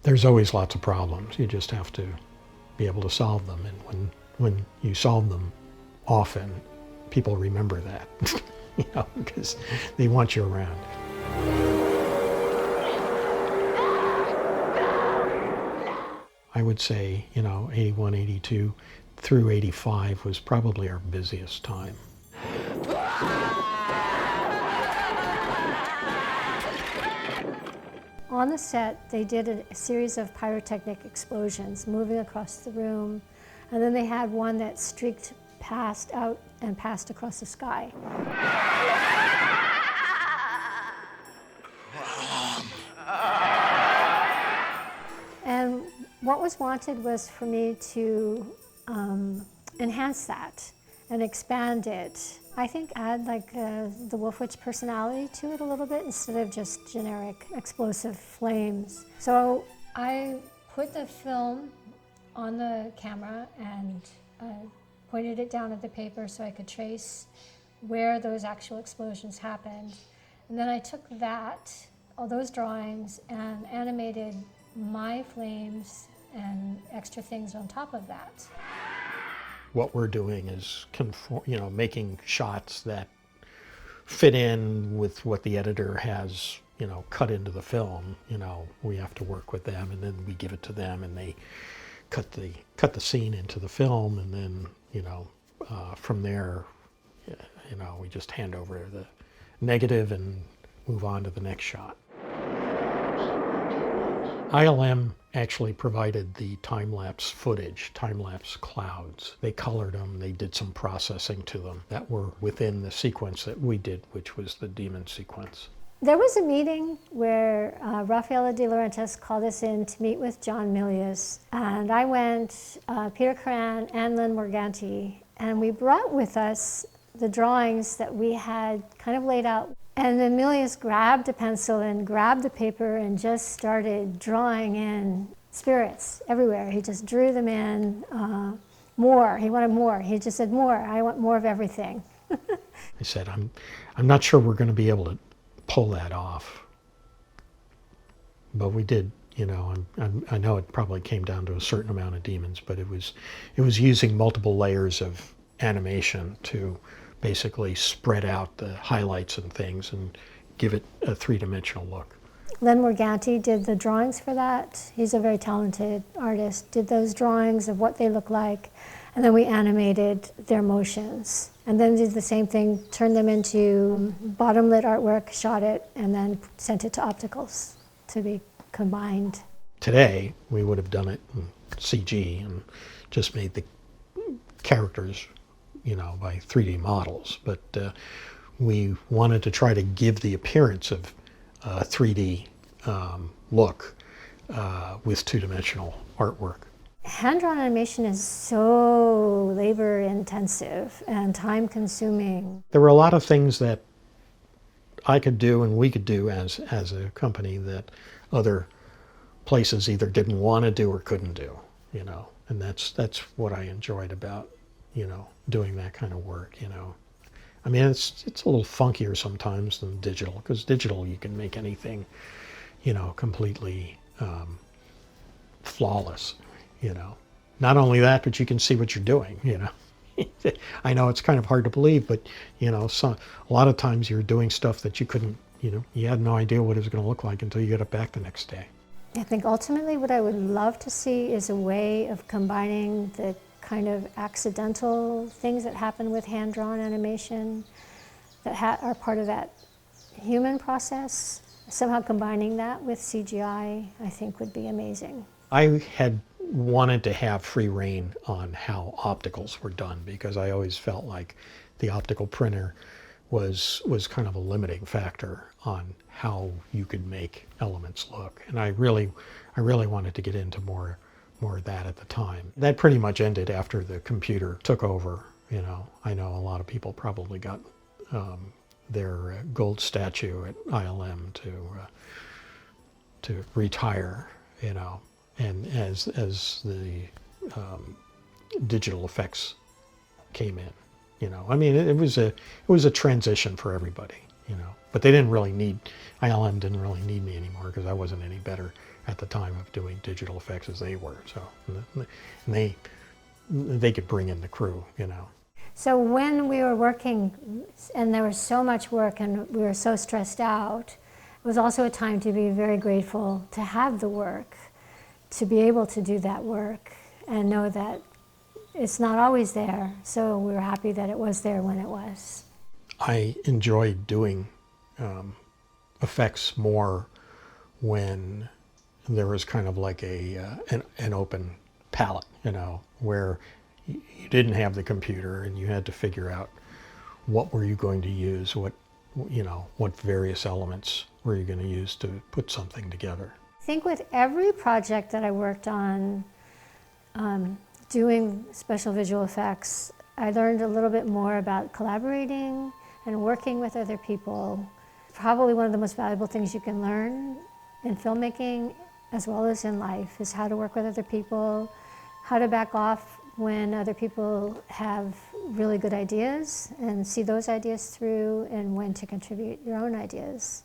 There's always lots of problems. You just have to be able to solve them. And when you solve them often, people remember that, because they want you around. I would say, 81, 82 through 85 was probably our busiest time. On the set, they did a series of pyrotechnic explosions moving across the room, and then they had one that streaked past out and passed across the sky. And what was wanted was for me to enhance that and expand it. I think add like the Wolf Witch personality to it a little bit instead of just generic explosive flames. So I put the film on the camera and pointed it down at the paper so I could trace where those actual explosions happened. And then I took all those drawings, and animated my flames and extra things on top of that. What we're doing is making shots that fit in with what the editor has, cut into the film. We have to work with them, and then we give it to them, and they cut the scene into the film, and then from there, we just hand over the negative and move on to the next shot. ILM actually provided the time-lapse footage, time-lapse clouds. They colored them, they did some processing to them that were within the sequence that we did, which was the demon sequence. There was a meeting where Rafaela De Laurentiis called us in to meet with John Milius, and I went, Peter Curran and Lynn Morganti, and we brought with us the drawings that we had kind of laid out. And then Milius grabbed a pencil and grabbed the paper and just started drawing in spirits everywhere. He just drew them in more. He wanted more. He just said, more. I want more of everything. I said, I'm not sure we're going to be able to pull that off. But we did, I know it probably came down to a certain amount of demons, but it was using multiple layers of animation to basically spread out the highlights and things and give it a three-dimensional look. Lynn Morganti did the drawings for that. He's a very talented artist. Did those drawings of what they look like, and then we animated their motions. And then did the same thing, turned them into bottom-lit artwork, shot it, and then sent it to opticals to be combined. Today, we would have done it in CG and just made the characters by 3D models, but we wanted to try to give the appearance of a 3D look with two-dimensional artwork. Hand-drawn animation is so labor-intensive and time-consuming. There were a lot of things that I could do and we could do as a company that other places either didn't want to do or couldn't do, and that's what I enjoyed about doing that kind of work, I mean, it's a little funkier sometimes than digital, because digital you can make anything, completely flawless, Not only that, but you can see what you're doing, I know it's kind of hard to believe, but, a lot of times you're doing stuff that you couldn't, you had no idea what it was going to look like until you got it back the next day. I think ultimately what I would love to see is a way of combining the kind of accidental things that happen with hand-drawn animation that are part of that human process. Somehow combining that with CGI, I think would be amazing. I had wanted to have free rein on how opticals were done, because I always felt like the optical printer was kind of a limiting factor on how you could make elements look. And I really wanted to get into more of that at the time. That pretty much ended after the computer took over. I know a lot of people probably got their gold statue at ILM to retire, and as the digital effects came in, I mean, it was a transition for everybody, you know. But they didn't really need, ILM didn't really need me anymore because I wasn't any better at the time of doing digital effects as they were. So and they could bring in the crew, you know. So when we were working and there was so much work and we were so stressed out, it was also a time to be very grateful to have the work, to be able to do that work and know that it's not always there. So we were happy that it was there when it was. I enjoyed doing effects more when there was kind of like an open palette, you know, where you didn't have the computer and you had to figure out what were you going to use, what, you know, what various elements were you going to use to put something together. I think with every project that I worked on doing special visual effects, I learned a little bit more about collaborating and working with other people. Probably one of the most valuable things you can learn in filmmaking as well as in life is how to work with other people, how to back off when other people have really good ideas and see those ideas through, and when to contribute your own ideas.